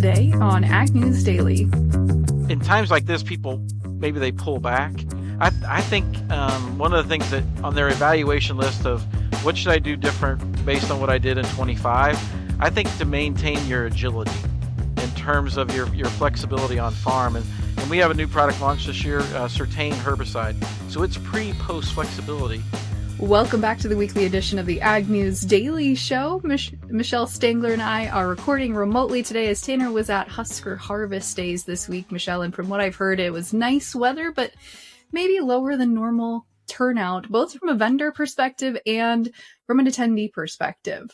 today on Ag News Daily. In times like this, people, maybe they pull back. I think one of the things that on their evaluation list of what should I do different based on what I did in 25, I think to maintain your agility in terms of your flexibility on farm. And we have a new product launch this year, Certain herbicide. So it's pre-post flexibility. Welcome back to the weekly edition of the Ag News Daily Show. Michelle Stangler and I are recording remotely today as Tanner was at Husker Harvest Days this week, Michelle. And from what I've heard, it was nice weather, but maybe lower than normal turnout, both from a vendor perspective and from an attendee perspective.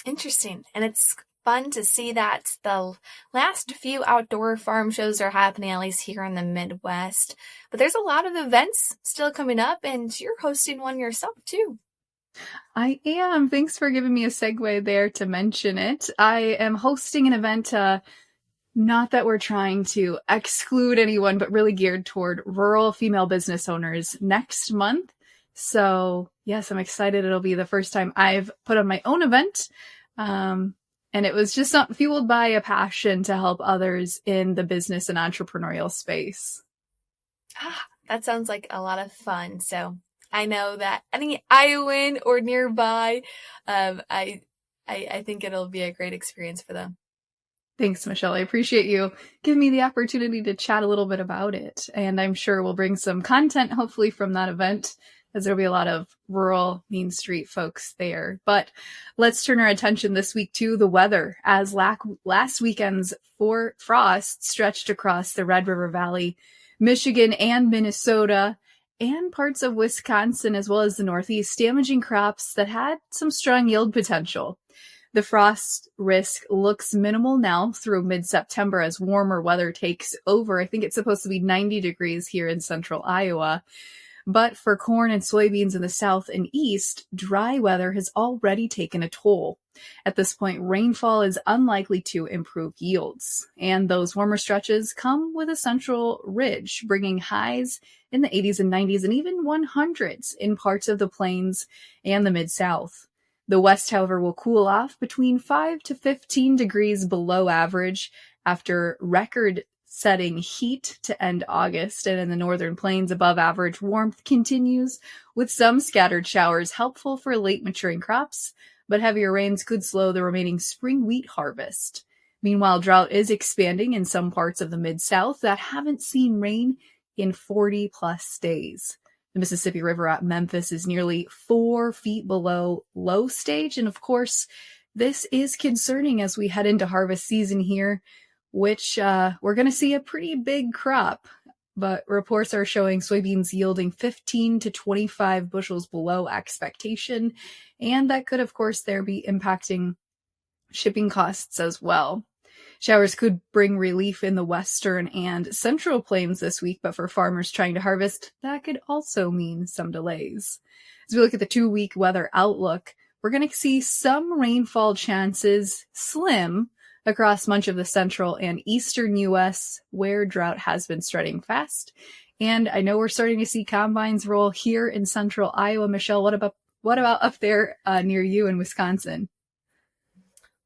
Interesting. And it's fun to see that the last few outdoor farm shows are happening, at least here in the Midwest. But there's a lot of events still coming up, and you're hosting one yourself, too. I am. Thanks for giving me a segue there to mention it. I am hosting an event, not that we're trying to exclude anyone, but really geared toward rural female business owners next month. So, yes, I'm excited. It'll be the first time I've put on my own event. And it was just fueled by a passion to help others in the business and entrepreneurial space. That sounds like a lot of fun. So I know that any Iowan or nearby, I think it'll be a great experience for them. Thanks, Michelle. I appreciate you giving me the opportunity to chat a little bit about it. And I'm sure we'll bring some content, hopefully, from that event, as there'll be a lot of rural Main Street folks there. But let's turn our attention this week to the weather, as last weekend's frost stretched across the Red River Valley, Michigan and Minnesota, and parts of Wisconsin, as well as the Northeast, damaging crops that had some strong yield potential. The frost risk looks minimal now through mid-September as warmer weather takes over. I think it's supposed to be 90 degrees here in central Iowa. But for corn and soybeans in the south and east, dry weather has already taken a toll. At this point, rainfall is unlikely to improve yields. And those warmer stretches come with a central ridge, bringing highs in the 80s and 90s and even 100s in parts of the plains and the mid-south. The west, however, will cool off between 5 to 15 degrees below average after record-setting heat to end August, and in the northern plains, above average warmth continues, with some scattered showers helpful for late maturing crops, but heavier rains could slow the remaining spring wheat harvest. Meanwhile, drought is expanding in some parts of the mid-south that haven't seen rain in 40-plus days. The Mississippi River at Memphis is nearly 4 feet below low stage, and of course, this is concerning as we head into harvest season here, which we're going to see a pretty big crop, but reports are showing soybeans yielding 15 to 25 bushels below expectation, and that could, of course, there be impacting shipping costs as well. Showers could bring relief in the western and central plains this week, but for farmers trying to harvest, that could also mean some delays. As we look at the 2-week weather outlook, we're going to see some rainfall chances slim across much of the central and eastern U.S., where drought has been spreading fast. And I know we're starting to see combines roll here in central Iowa. Michelle, what about up there near you in Wisconsin?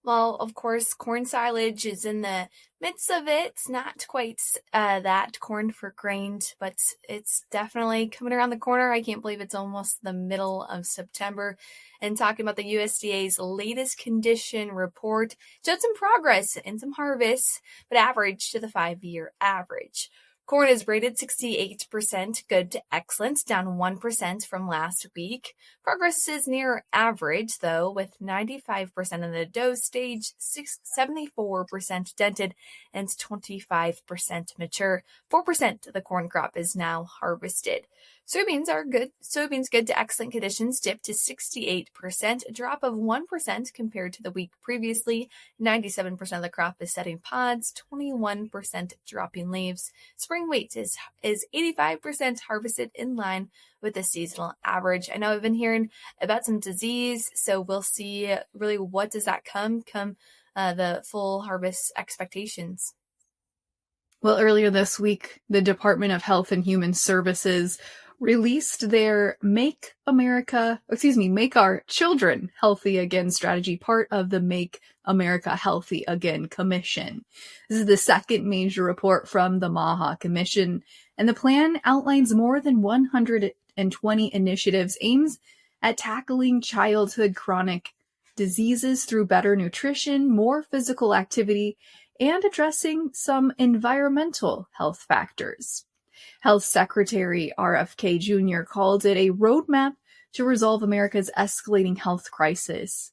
Well, of course, corn silage is in the midst of it. It's not quite that corn for grain, but it's definitely coming around the corner. I can't believe it's almost the middle of September. And talking about the USDA's latest condition report, showed some progress and some harvests, but average to the 5-year average. Corn is rated 68% good to excellent, down 1% from last week. Progress is near average, though, with 95% in the dough stage, 74% dented, and 25% mature. 4% of the corn crop is now harvested. Soybeans are good. Soybeans good to excellent conditions dipped to 68%, a drop of 1% compared to the week previously. 97% of the crop is setting pods, 21% dropping leaves. Spring wheat is 85% harvested in line with the seasonal average. I know I've been hearing about some disease, so we'll see really what does that come the full harvest expectations. Well, earlier this week, the Department of Health and Human Services released their Make Our Children Healthy Again strategy, part of the Make America Healthy Again Commission. This is the second major report from the MAHA Commission, and the plan outlines more than 120 initiatives aimed at tackling childhood chronic diseases through better nutrition, more physical activity, and addressing some environmental health factors. Health Secretary RFK Jr. called it a roadmap to resolve America's escalating health crisis.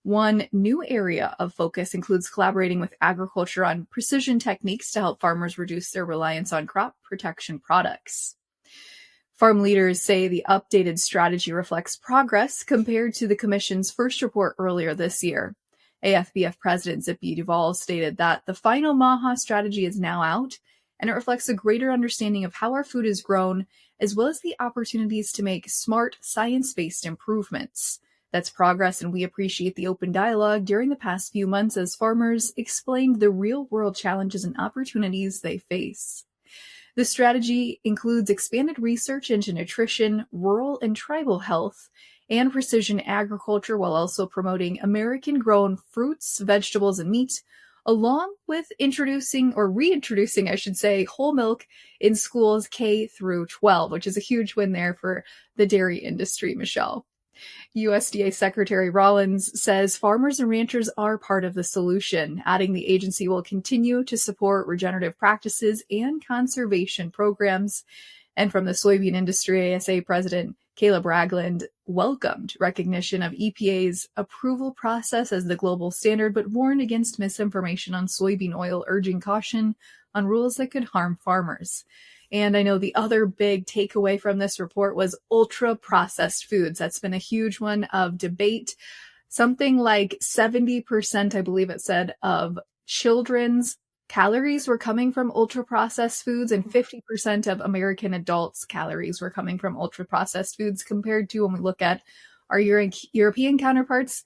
One new area of focus includes collaborating with agriculture on precision techniques to help farmers reduce their reliance on crop protection products. Farm leaders say the updated strategy reflects progress compared to the Commission's first report earlier this year. AFBF President Zippy Duvall stated that the final MAHA strategy is now out, and it reflects a greater understanding of how our food is grown, as well as the opportunities to make smart, science-based improvements. That's progress, and we appreciate the open dialogue during the past few months as farmers explained the real-world challenges and opportunities they face. The strategy includes expanded research into nutrition, rural and tribal health, and precision agriculture, while also promoting American-grown fruits, vegetables, and meat, along with reintroducing, whole milk in schools K through 12, which is a huge win there for the dairy industry, Michelle. USDA Secretary Rollins says farmers and ranchers are part of the solution, adding the agency will continue to support regenerative practices and conservation programs. And from the soybean industry, ASA President Caleb Ragland welcomed recognition of EPA's approval process as the global standard, but warned against misinformation on soybean oil, urging caution on rules that could harm farmers. And I know the other big takeaway from this report was ultra-processed foods. That's been a huge one of debate. Something like 70%, I believe it said, of children's calories were coming from ultra-processed foods, and 50% of American adults' calories were coming from ultra-processed foods, compared to when we look at our European counterparts,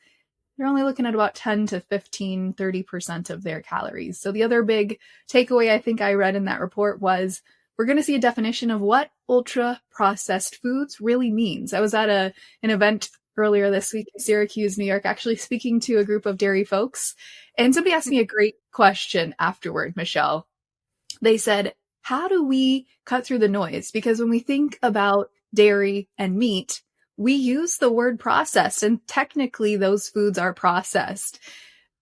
they're only looking at about 10 to 15, 30% of their calories. So the other big takeaway I think I read in that report was we're going to see a definition of what ultra-processed foods really means. I was at an event earlier this week in Syracuse, New York, actually speaking to a group of dairy folks. And somebody asked me a great question afterward, Michelle. They said, how do we cut through the noise? Because when we think about dairy and meat, we use the word processed, and technically those foods are processed.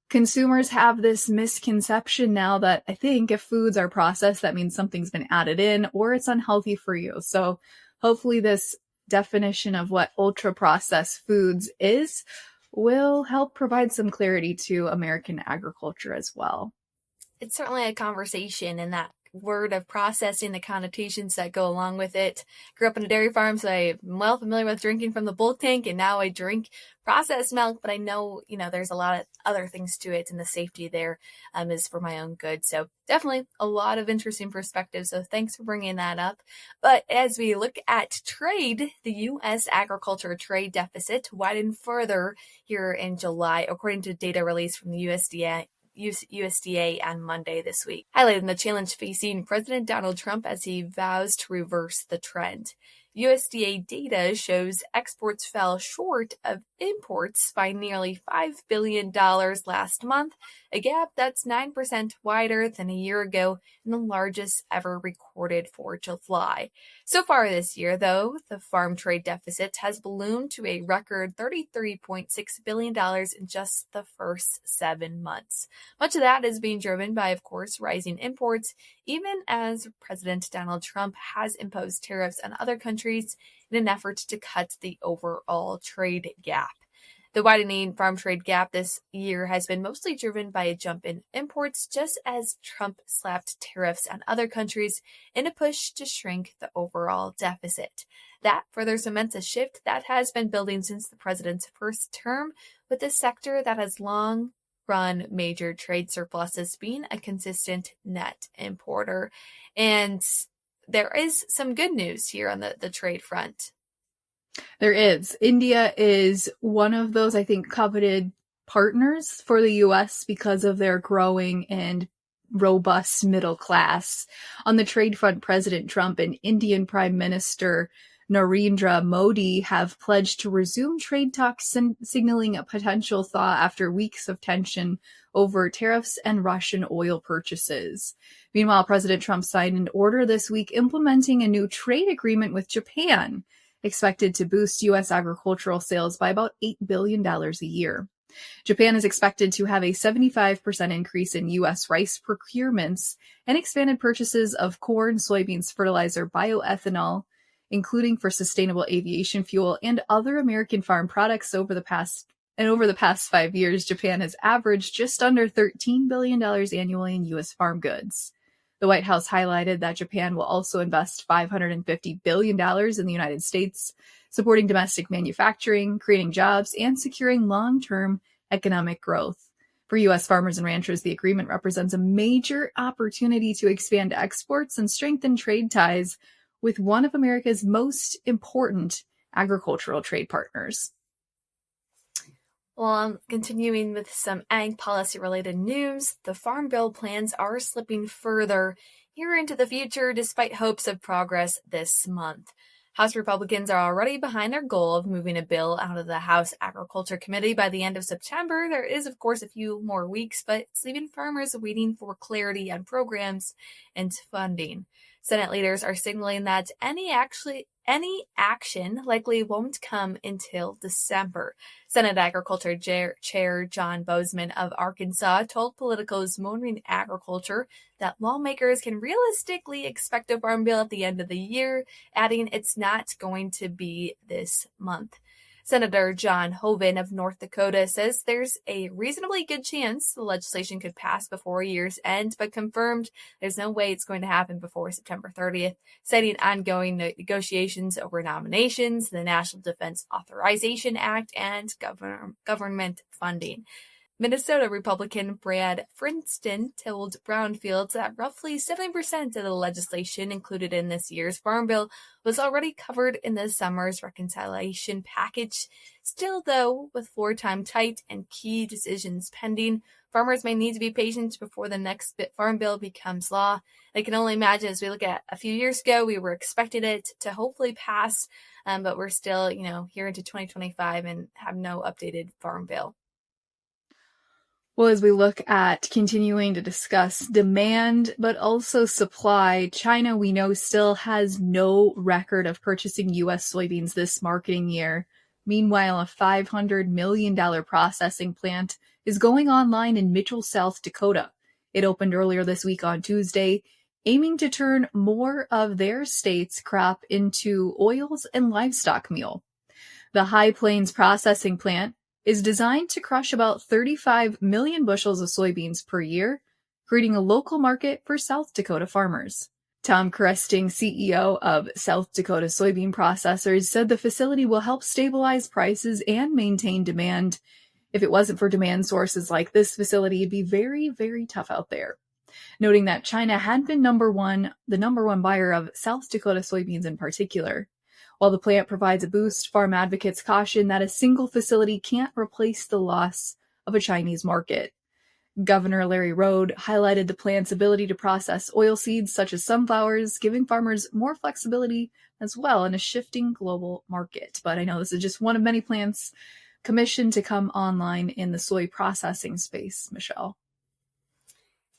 Consumers have this misconception now that I think if foods are processed, that means something's been added in or it's unhealthy for you. So hopefully this definition of what ultra-processed foods is will help provide some clarity to American agriculture as well. It's certainly a conversation, and that word of processing, the connotations that go along with it. Grew up in a dairy farm, so I'm well familiar with drinking from the bulk tank, and now I drink processed milk, but I know, there's a lot of other things to it, and the safety there is for my own good. So definitely a lot of interesting perspectives. So thanks for bringing that up. But as we look at trade, the U.S. agriculture trade deficit widened further here in July, according to data released from the USDA on Monday this week, highlighting the challenge facing President Donald Trump as he vows to reverse the trend. USDA data shows exports fell short of imports by nearly $5 billion last month, a gap that's 9% wider than a year ago and the largest ever recorded for July. So far this year, though, the farm trade deficit has ballooned to a record $33.6 billion in just the first 7 months. Much of that is being driven by, of course, rising imports, even as President Donald Trump has imposed tariffs on other countries in an effort to cut the overall trade gap. The widening farm trade gap this year has been mostly driven by a jump in imports, just as Trump slapped tariffs on other countries in a push to shrink the overall deficit. That further cements a shift that has been building since the president's first term, with a sector that has long run major trade surpluses being a consistent net importer. And there is some good news here on the trade front. There is. India is one of those, I think, coveted partners for the U.S. because of their growing and robust middle class. On the trade front, President Trump and Indian Prime Minister Narendra Modi have pledged to resume trade talks, signaling a potential thaw after weeks of tension over tariffs and Russian oil purchases. Meanwhile, President Trump signed an order this week implementing a new trade agreement with Japan, expected to boost U.S. agricultural sales by about $8 billion a year. Japan is expected to have a 75% increase in U.S. rice procurements and expanded purchases of corn, soybeans, fertilizer, bioethanol, including for sustainable aviation fuel and other American farm products over the past 5 years. Japan has averaged just under $13 billion annually in U.S. farm goods. The White House highlighted that Japan will also invest $550 billion in the United States, supporting domestic manufacturing, creating jobs, and securing long-term economic growth. For U.S. farmers and ranchers, the agreement represents a major opportunity to expand exports and strengthen trade ties with one of America's most important agricultural trade partners. Well, continuing with some ag policy-related news, the Farm Bill plans are slipping further here into the future despite hopes of progress this month. House Republicans are already behind their goal of moving a bill out of the House Agriculture Committee by the end of September. There is, of course, a few more weeks, but it's leaving farmers waiting for clarity on programs and funding. Senate leaders are signaling that any action likely won't come until December. Senate Agriculture Chair John Boozman of Arkansas told Politico's Morning Agriculture that lawmakers can realistically expect a farm bill at the end of the year, adding it's not going to be this month. Senator John Hoeven of North Dakota says there's a reasonably good chance the legislation could pass before year's end, but confirmed there's no way it's going to happen before September 30th, citing ongoing negotiations over nominations, the National Defense Authorization Act, and government funding. Minnesota Republican Brad Frinston told Brownfields that roughly 70% of the legislation included in this year's Farm Bill was already covered in the summer's reconciliation package. Still, though, with floor time tight and key decisions pending, farmers may need to be patient before the next Farm Bill becomes law. I can only imagine, as we look at a few years ago, we were expecting it to hopefully pass, but we're still, here into 2025 and have no updated Farm Bill. Well, as we look at continuing to discuss demand, but also supply, China, we know, still has no record of purchasing U.S. soybeans this marketing year. Meanwhile, a $500 million processing plant is going online in Mitchell, South Dakota. It opened earlier this week on Tuesday, aiming to turn more of their state's crop into oils and livestock meal. The High Plains processing plant is designed to crush about 35 million bushels of soybeans per year, creating a local market for South Dakota farmers. Tom Cresting, CEO of South Dakota Soybean Processors, said the facility will help stabilize prices and maintain demand. If it wasn't for demand sources like this facility, it'd be very, very tough out there. Noting that China had been the number one buyer of South Dakota soybeans in particular. While the plant provides a boost, farm advocates caution that a single facility can't replace the loss of a Chinese market. Governor Larry Rohde highlighted the plant's ability to process oilseeds such as sunflowers, giving farmers more flexibility as well in a shifting global market. But I know this is just one of many plants commissioned to come online in the soy processing space, Michelle.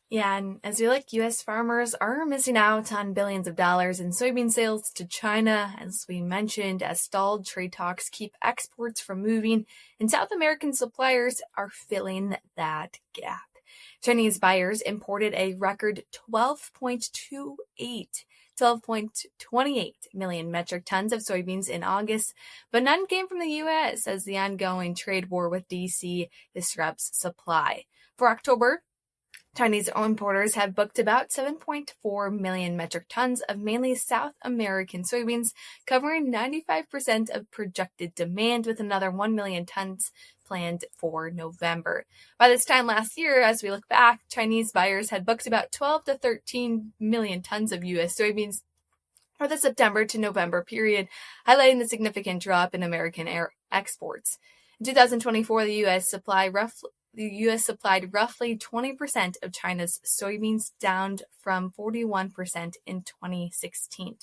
Yeah, and as we look, U.S. farmers are missing out on billions of dollars in soybean sales to China, as we mentioned, as stalled trade talks keep exports from moving, and South American suppliers are filling that gap. Chinese buyers imported a record 12.28 million metric tons of soybeans in August, but none came from the U.S. as the ongoing trade war with D.C. disrupts supply. For October, Chinese importers have booked about 7.4 million metric tons of mainly South American soybeans, covering 95% of projected demand, with another 1 million tons planned for November. By this time last year, as we look back, Chinese buyers had booked about 12 to 13 million tons of U.S. soybeans for the September to November period, highlighting the significant drop in American exports. In 2024, the U.S. supplied roughly 20% of China's soybeans, down from 41% in 2016.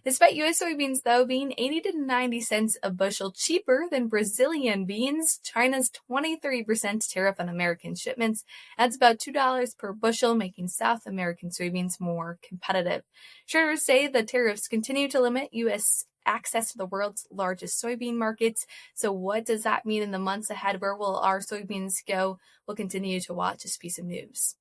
Despite U.S. soybeans, though, being 80 to 90 cents a bushel cheaper than Brazilian beans, China's 23% tariff on American shipments adds about $2 per bushel, making South American soybeans more competitive. Traders say the tariffs continue to limit U.S. access to the world's largest soybean markets. So what does that mean in the months ahead? Where will our soybeans go? We'll continue to watch this piece of news.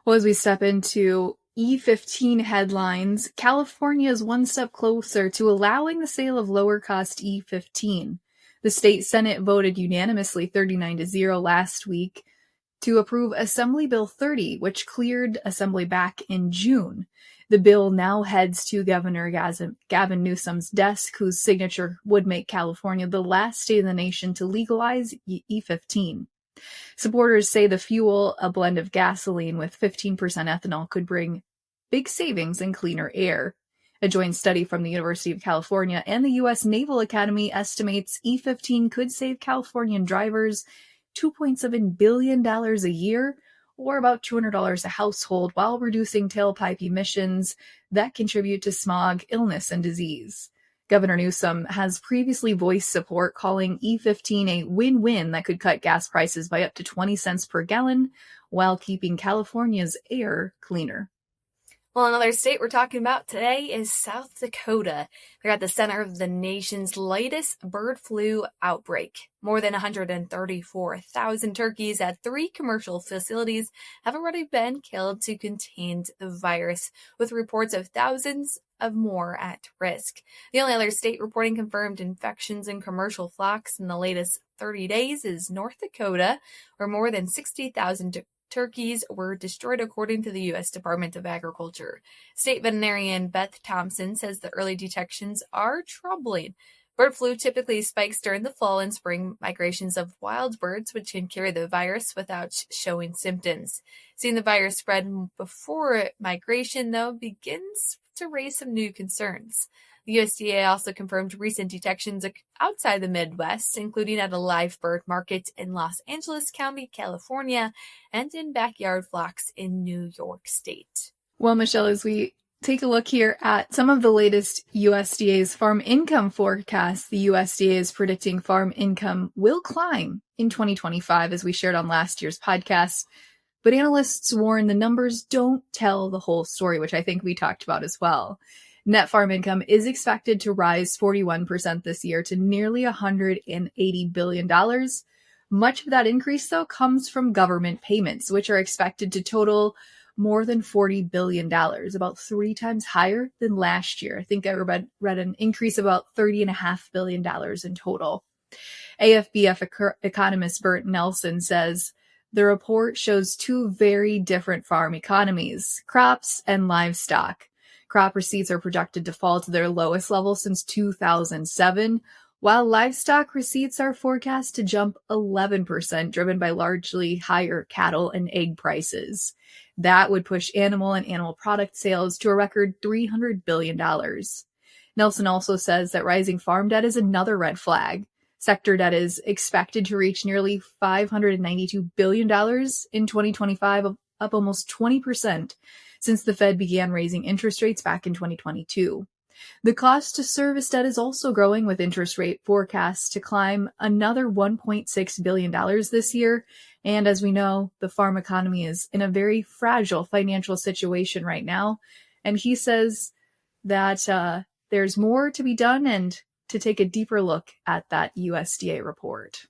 Well, as we step into E15 headlines, California is one step closer to allowing the sale of lower-cost E15. The state Senate voted unanimously 39-0 last week to approve Assembly Bill 30, which cleared Assembly back in June. The bill now heads to Governor Gavin Newsom's desk, whose signature would make California the last state in the nation to legalize E15. Supporters say the fuel, a blend of gasoline with 15% ethanol, could bring big savings and cleaner air. A joint study from the University of California and the U.S. Naval Academy estimates E15 could save Californian drivers $2.7 billion a year, or about $200 a household, while reducing tailpipe emissions that contribute to smog, illness, and disease. Governor Newsom has previously voiced support, calling E15 a win-win that could cut gas prices by up to 20 cents per gallon while keeping California's air cleaner. Well, another state we're talking about today is South Dakota. They're at the center of the nation's latest bird flu outbreak. More than 134,000 turkeys at 3 commercial facilities have already been killed to contain the virus, with reports of thousands of more at risk. The only other state reporting confirmed infections in commercial flocks in the latest 30 days is North Dakota, where more than 60,000 turkeys were destroyed, according to the U.S. Department of Agriculture. State veterinarian Beth Thompson says the early detections are troubling. Bird flu typically spikes during the fall and spring migrations of wild birds, which can carry the virus without showing symptoms. Seeing the virus spread before migration, though, begins to raise some new concerns. The USDA also confirmed recent detections outside the Midwest, including at a live bird market in Los Angeles County, California, and in backyard flocks in New York State. Well, Michelle, as we take a look here at some of the latest USDA's farm income forecasts, the USDA is predicting farm income will climb in 2025, as we shared on last year's podcast. But analysts warn the numbers don't tell the whole story, which I think we talked about as well. Net farm income is expected to rise 41% this year to nearly $180 billion. Much of that increase, though, comes from government payments, which are expected to total more than $40 billion, about 3 times higher than last year. I think I read an increase of about $30.5 billion in total. AFBF economist Bert Nelson says the report shows 2 very different farm economies, crops and livestock. Crop receipts are projected to fall to their lowest level since 2007, while livestock receipts are forecast to jump 11%, driven by largely higher cattle and egg prices. That would push animal and animal product sales to a record $300 billion. Nelson also says that rising farm debt is another red flag. Sector debt is expected to reach nearly $592 billion in 2025, up almost 20%. Since the Fed began raising interest rates back in 2022. The cost to service debt is also growing, with interest rate forecasts to climb another $1.6 billion this year. And as we know, the farm economy is in a very fragile financial situation right now. And he says that there's more to be done and to take a deeper look at that USDA report.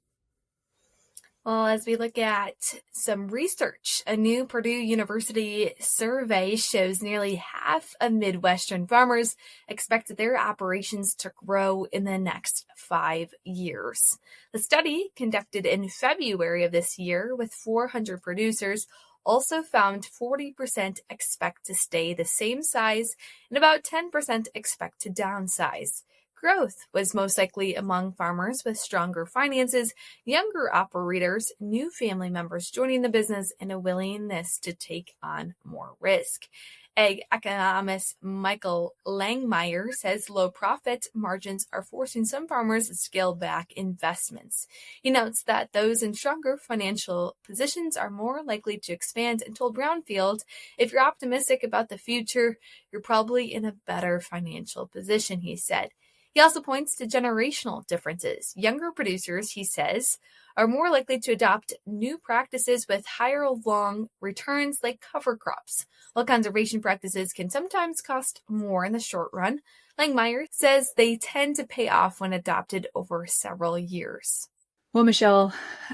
Well, as we look at some research, a new Purdue University survey shows nearly half of Midwestern farmers expect their operations to grow in the next 5 years. The study, conducted in February of this year with 400 producers, also found 40% expect to stay the same size and about 10% expect to downsize. Growth was most likely among farmers with stronger finances, younger operators, new family members joining the business, and a willingness to take on more risk. Ag economist Michael Langmeyer says low profit margins are forcing some farmers to scale back investments. He notes that those in stronger financial positions are more likely to expand and told Brownfield, if you're optimistic about the future, you're probably in a better financial position, he said. He also points to generational differences. Younger producers, he says, are more likely to adopt new practices with higher long returns like cover crops, while conservation practices can sometimes cost more in the short run. Langmeyer says they tend to pay off when adopted over several years. Well, Michelle,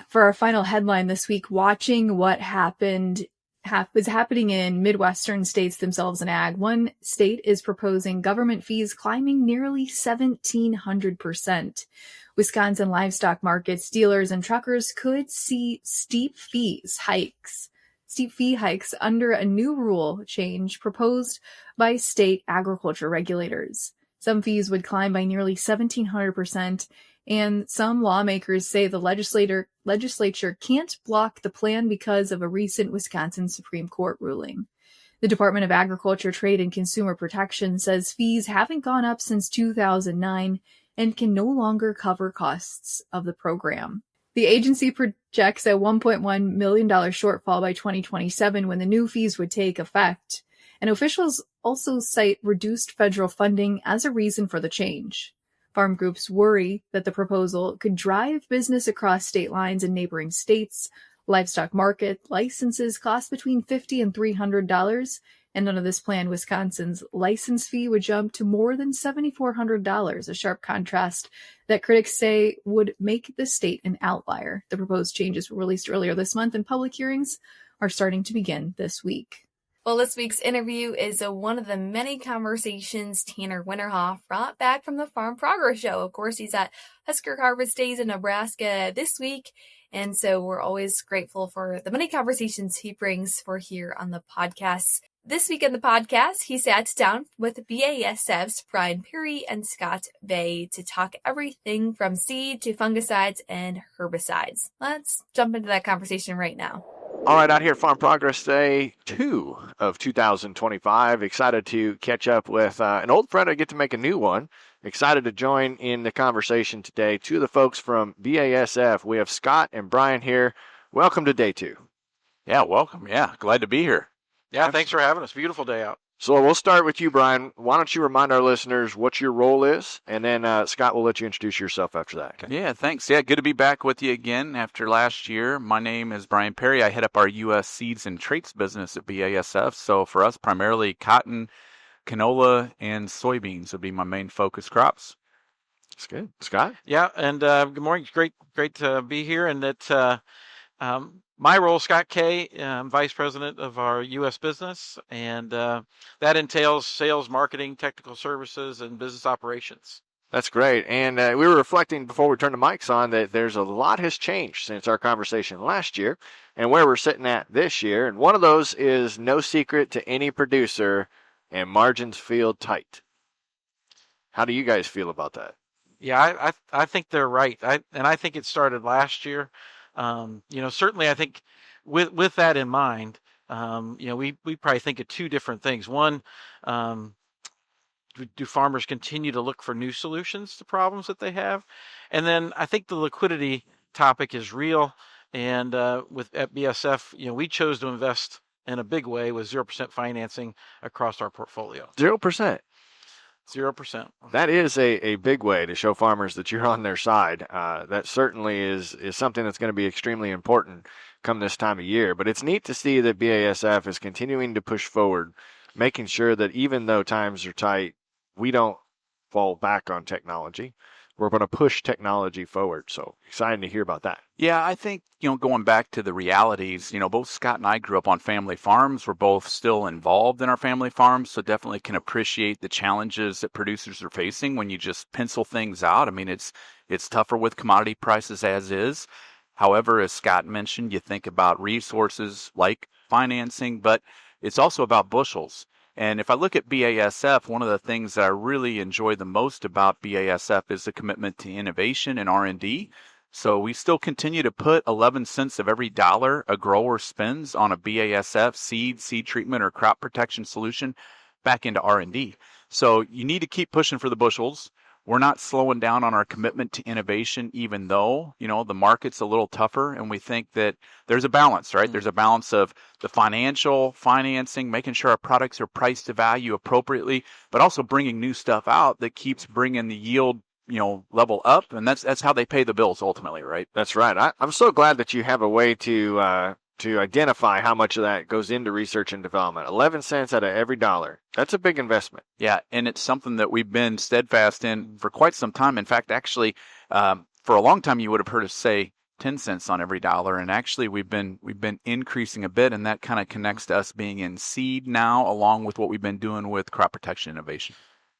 for our final headline this week, watching what is happening in Midwestern states themselves in ag. One state is proposing government fees climbing nearly 1,700%. Wisconsin livestock markets, dealers, and truckers could see steep fee hikes under a new rule change proposed by state agriculture regulators. Some fees would climb by nearly 1,700%, and some lawmakers say the legislature can't block the plan because of a recent Wisconsin Supreme Court ruling. The Department of Agriculture, Trade, and Consumer Protection says fees haven't gone up since 2009 and can no longer cover costs of the program. The agency projects a $1.1 million shortfall by 2027 when the new fees would take effect, and officials also cite reduced federal funding as a reason for the change. Farm groups worry that the proposal could drive business across state lines in neighboring states. Livestock market licenses cost between $50 and $300, and under this plan, Wisconsin's license fee would jump to more than $7,400, a sharp contrast that critics say would make the state an outlier. The proposed changes were released earlier this month, and public hearings are starting to begin this week. Well, this week's interview is one of the many conversations Tanner Winterhof brought back from the Farm Progress Show. Of course, he's at Husker Harvest Days in Nebraska this week, and so we're always grateful for the many conversations he brings for here on the podcast. This week in the podcast, he sat down with BASF's Bryan and Scott Bay to talk everything from seed to fungicides and herbicides. Let's jump into that conversation right now. All right, out here, Farm Progress Day 2 of 2025. Excited to catch up with an old friend. I get to make a new one. Excited to join in the conversation today. Two of the folks from BASF. We have Scott and Bryan here. Welcome to Day 2. Yeah, welcome. Yeah, glad to be here. Yeah, thanks for having us. Beautiful day out. So we'll start with you, Bryan. Why don't you remind our listeners what your role is, and then Scott will let you introduce yourself after that. Okay. Yeah, thanks. Yeah, good to be back with you again after last year. My name is Bryan Perry. I head up our U.S. seeds and traits business at BASF. So for us, primarily cotton, canola, and soybeans would be my main focus crops. That's good. Scott? Yeah, and good morning. It's great to be here. And that my role, Scott Kay, I'm Vice President of our U.S. business, and that entails sales, marketing, technical services, and business operations. That's great. And we were reflecting before we turned the mics on that there's a lot has changed since our conversation last year and where we're sitting at this year. And one of those is no secret to any producer, and margins feel tight. How do you guys feel about that? Yeah, I think they're right. I think it started last year. Certainly I think with that in mind, we probably think of two different things. One, do farmers continue to look for new solutions to problems that they have? And then I think the liquidity topic is real. And at BASF, we chose to invest in a big way with 0% financing across our portfolio. 0%. 0%. That is a big way to show farmers that you're on their side. That certainly is something that's going to be extremely important come this time of year. But it's neat to see that BASF is continuing to push forward, making sure that even though times are tight, we don't fall back on technology. We're going to push technology forward. So excited to hear about that. Yeah, I think, going back to the realities, both Scott and I grew up on family farms. We're both still involved in our family farms, so definitely can appreciate the challenges that producers are facing when you just pencil things out. I mean, it's tougher with commodity prices as is. However, as Scott mentioned, you think about resources like financing, but it's also about bushels. And if I look at BASF, one of the things that I really enjoy the most about BASF is the commitment to innovation and R&D. So we still continue to put 11 cents of every dollar a grower spends on a BASF seed treatment, or crop protection solution back into R&D. So you need to keep pushing for the bushels. We're not slowing down on our commitment to innovation, even though, the market's a little tougher, and we think that there's a balance, right? There's a balance of the financing, making sure our products are priced to value appropriately, but also bringing new stuff out that keeps bringing the yield level up, and that's how they pay the bills ultimately, right? That's right. I'm so glad that you have a way to identify how much of that goes into research and development. 11 cents out of every dollar. That's a big investment. Yeah, and it's something that we've been steadfast in for quite some time. In fact, actually, for a long time, you would have heard us say 10 cents on every dollar, and actually we've been increasing a bit, and that kind of connects to us being in seed now, along with what we've been doing with crop protection innovation.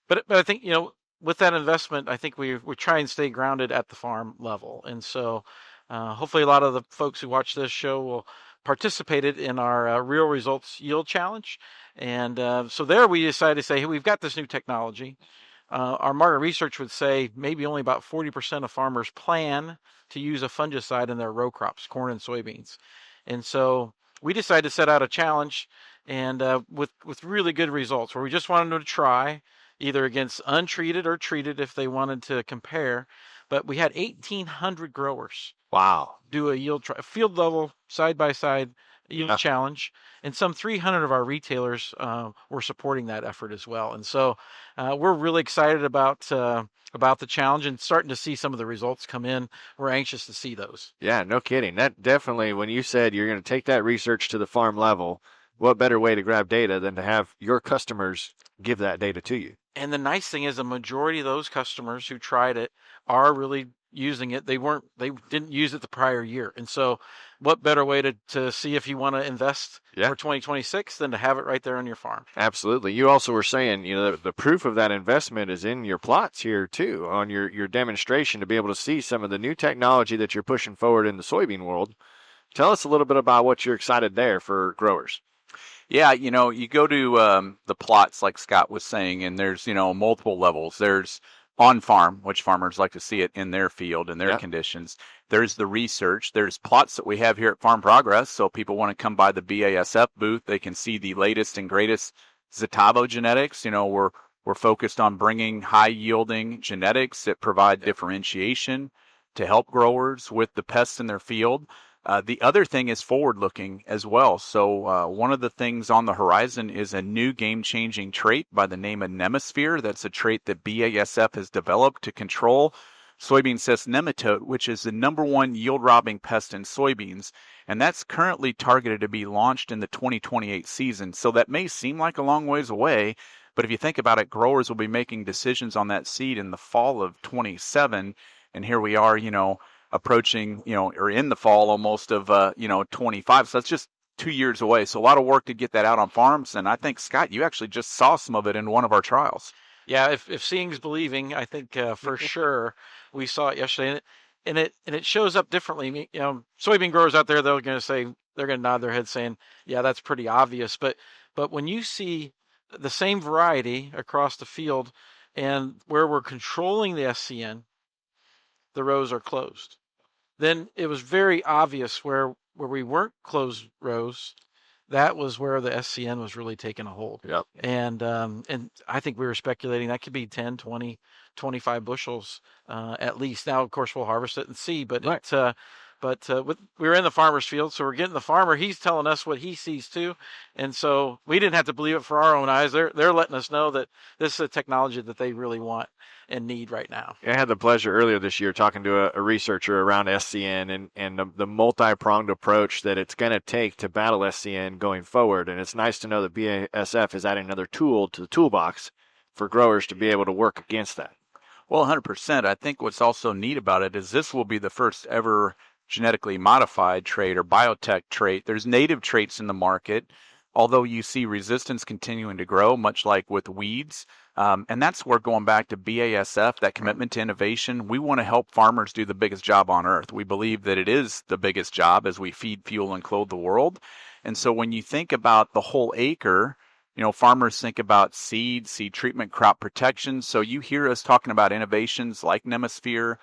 But I think, with that investment, I think we try and stay grounded at the farm level. And so hopefully a lot of the folks who watch this show will participate in our Real Results Yield Challenge. And so there we decided to say, hey, we've got this new technology. Our market research would say maybe only about 40% of farmers plan to use a fungicide in their row crops, corn and soybeans. And so we decided to set out a challenge, and with really good results, where we just wanted them to try either against untreated or treated if they wanted to compare. But we had 1,800 growers. Wow. Do a field level side-by-side yield challenge. And some 300 of our retailers were supporting that effort as well. And so we're really excited about the challenge and starting to see some of the results come in. We're anxious to see those. Yeah, no kidding. That definitely, when you said you're going to take that research to the farm level, what better way to grab data than to have your customers give that data to you? And the nice thing is, a majority of those customers who tried it are really using it. They didn't use it the prior year. And so what better way to see if you want to invest for 2026 than to have it right there on your farm? Absolutely. You also were saying, the proof of that investment is in your plots here too, on your demonstration, to be able to see some of the new technology that you're pushing forward in the soybean world. Tell us a little bit about what you're excited there for growers. Yeah, you go to the plots, like Scott was saying, and there's, multiple levels. There's on farm, which farmers like to see it in their field and their conditions. There's the research. There's plots that we have here at Farm Progress. So people want to come by the BASF booth. They can see the latest and greatest Zetavo genetics. We're focused on bringing high yielding genetics that provide differentiation to help growers with the pests in their field. The other thing is forward-looking as well. So one of the things on the horizon is a new game-changing trait by the name of Nemasphere. That's a trait that BASF has developed to control soybean cyst nematode, which is the number one yield-robbing pest in soybeans. And that's currently targeted to be launched in the 2028 season. So that may seem like a long ways away, but if you think about it, growers will be making decisions on that seed in the fall of 27. And here we are, approaching, or in the fall almost of, 25. So that's just 2 years away. So a lot of work to get that out on farms. And I think, Scott, you actually just saw some of it in one of our trials. Yeah, if seeing's believing, I think for sure we saw it yesterday, and it shows up differently. Soybean growers out there, they're going to nod their head saying, yeah, that's pretty obvious. But when you see the same variety across the field, and where we're controlling the SCN, the rows are closed. Then it was very obvious where we weren't closed rows, that was where the SCN was really taking a hold. Yep. And I think we were speculating that could be 10, 20, 25 bushels at least. Now, of course, we'll harvest it and see, but right. We were in the farmer's field, so we're getting the farmer. He's telling us what he sees too, and so we didn't have to believe it for our own eyes. They're letting us know that this is a technology that they really want and need right now. I had the pleasure earlier this year talking to a researcher around SCN and the multi-pronged approach that it's going to take to battle SCN going forward. And it's nice to know that BASF is adding another tool to the toolbox for growers to be able to work against that. Well, 100%. I think what's also neat about it is this will be the first ever genetically modified trait or biotech trait. There's native traits in the market, although you see resistance continuing to grow, much like with weeds. And that's where, going back to BASF, that commitment to innovation, we want to help farmers do the biggest job on earth. We believe that it is the biggest job as we feed, fuel, and clothe the world. And so when you think about the whole acre, farmers think about seed treatment, crop protection. So you hear us talking about innovations like Nemasphere,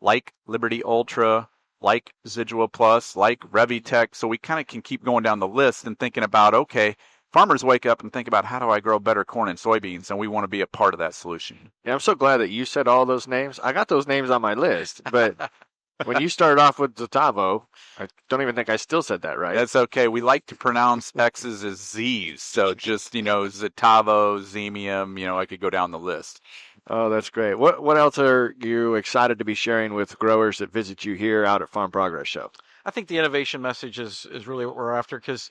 like Liberty Ultra, like Zidua Plus, like Revitech. So we kind of can keep going down the list and thinking about, okay, farmers wake up and think about, how do I grow better corn and soybeans? And we want to be a part of that solution. Yeah, I'm so glad that you said all those names. I got those names on my list, but when you started off with Zotavo, I don't even think I still said that right. That's okay. We like to pronounce X's as Z's. So just, Zotavo, Xemium, I could go down the list. Oh, that's great. What else are you excited to be sharing with growers that visit you here out at Farm Progress Show? I think the innovation message is really what we're after, because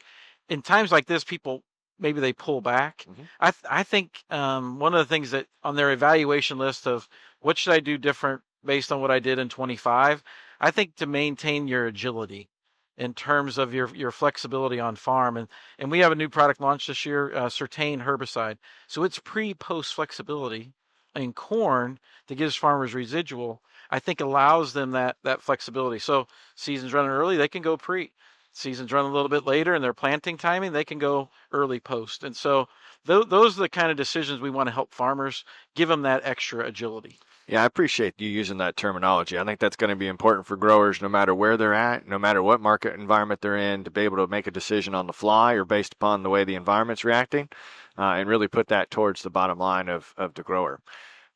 in times like this, people, maybe they pull back. Mm-hmm. I think one of the things that on their evaluation list of what should I do different based on what I did in 25, I think to maintain your agility in terms of your flexibility on farm. And we have a new product launch this year, Certain herbicide. So it's pre-post flexibility in corn that gives farmers residual, I think allows them that flexibility. So season's running early, they can go pre. Season's running a little bit later and their planting timing, they can go early post. And so those are the kind of decisions we want to help farmers, give them that extra agility. Yeah, I appreciate you using that terminology. I think that's going to be important for growers no matter where they're at, no matter what market environment they're in, to be able to make a decision on the fly or based upon the way the environment's reacting, and really put that towards the bottom line of the grower.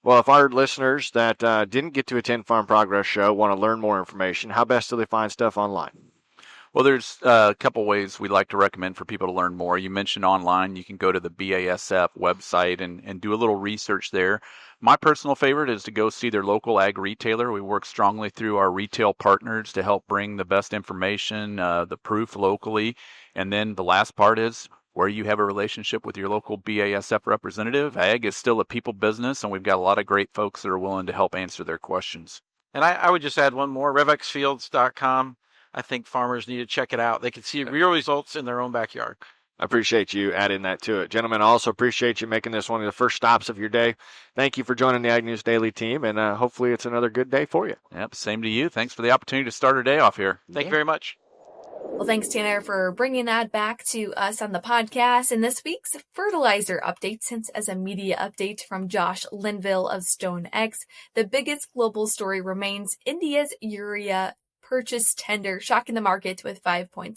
Well, if our listeners that didn't get to attend Farm Progress Show want to learn more information, how best do they find stuff online? Well, there's a couple ways we'd like to recommend for people to learn more. You mentioned online. You can go to the BASF website and do a little research there. My personal favorite is to go see their local ag retailer. We work strongly through our retail partners to help bring the best information, the proof locally. And then the last part is where you have a relationship with your local BASF representative. Ag is still a people business, and we've got a lot of great folks that are willing to help answer their questions. And I would just add one more, revexfields.com. I think farmers need to check it out. They can see real results in their own backyard. I appreciate you adding that to it. Gentlemen, I also appreciate you making this one of the first stops of your day. Thank you for joining the Ag News Daily team, and hopefully it's another good day for you. Yep, same to you. Thanks for the opportunity to start our day off here. Thank you very much. Well, thanks, Tanner, for bringing that back to us on the podcast. And this week's fertilizer update, since as a media update from Josh Linville of StoneX, the biggest global story remains India's urea purchase tender, shocking the market with 5.6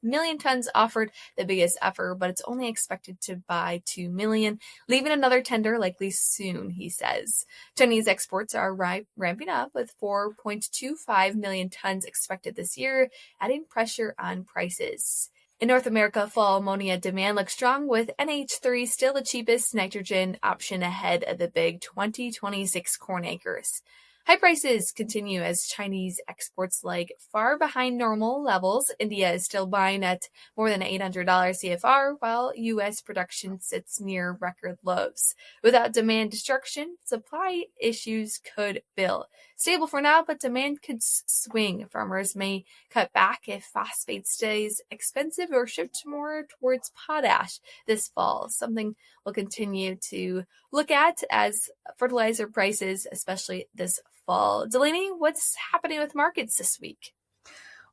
million tons offered, the biggest ever, but it's only expected to buy 2 million, leaving another tender likely soon, he says. Chinese exports are ramping up with 4.25 million tons expected this year, adding pressure on prices. In North America, fall ammonia demand looks strong, with NH3 still the cheapest nitrogen option ahead of the big 2026 corn acres. High prices continue as Chinese exports lag far behind normal levels. India is still buying at more than $800 CFR, while U.S. production sits near record lows. Without demand destruction, supply issues could build. Stable for now, but demand could swing. Farmers may cut back if phosphate stays expensive or shift more towards potash this fall, something we'll continue to look at as fertilizer prices, especially this fall. Delaney, what's happening with markets this week?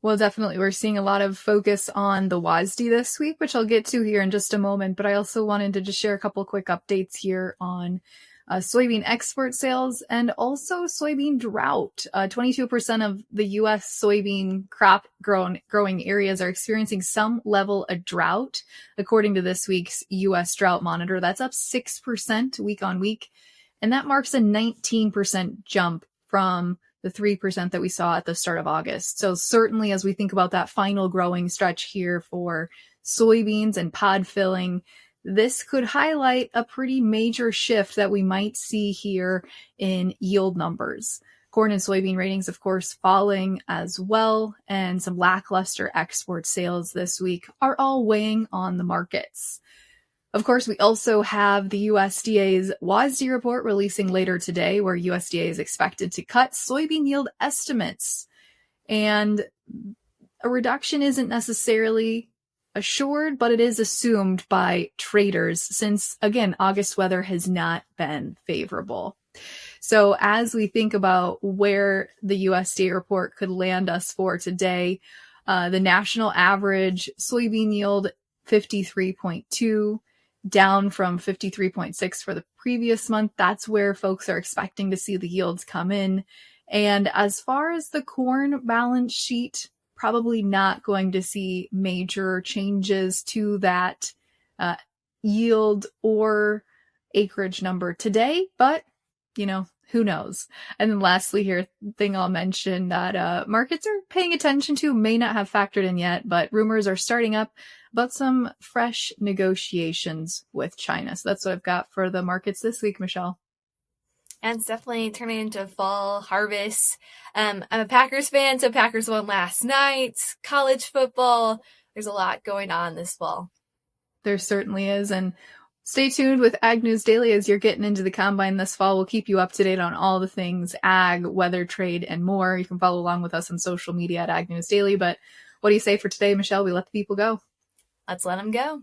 Well, definitely. We're seeing a lot of focus on the WASDE this week, which I'll get to here in just a moment. But I also wanted to just share a couple quick updates here on soybean export sales and also soybean drought. 22% of the U.S. soybean crop growing areas are experiencing some level of drought, according to this week's U.S. Drought Monitor. That's up 6% week on week. And that marks a 19% jump from the 3% that we saw at the start of August. So certainly as we think about that final growing stretch here for soybeans and pod filling, this could highlight a pretty major shift that we might see here in yield numbers. Corn and soybean ratings, of course, falling as well, and some lackluster export sales this week are all weighing on the markets. Of course, we also have the USDA's WASDE report releasing later today, where USDA is expected to cut soybean yield estimates. And a reduction isn't necessarily assured, but it is assumed by traders since, again, August weather has not been favorable. So as we think about where the USDA report could land us for today, the national average soybean yield, 53.2, down from 53.6 for the previous month. That's where folks are expecting to see the yields come in. And as far as the corn balance sheet, probably not going to see major changes to that yield or acreage number today, but who knows? And then lastly here, thing I'll mention that markets are paying attention to, may not have factored in yet, but rumors are starting up about some fresh negotiations with China. So that's what I've got for the markets this week, Michelle. And it's definitely turning into fall harvest. I'm a Packers fan, so Packers won last night. College football. There's a lot going on this fall. There certainly is. And stay tuned with Ag News Daily as you're getting into the combine this fall. We'll keep you up to date on all the things ag, weather, trade, and more. You can follow along with us on social media at Ag News Daily. But what do you say for today, Michelle? We let the people go. Let's let them go.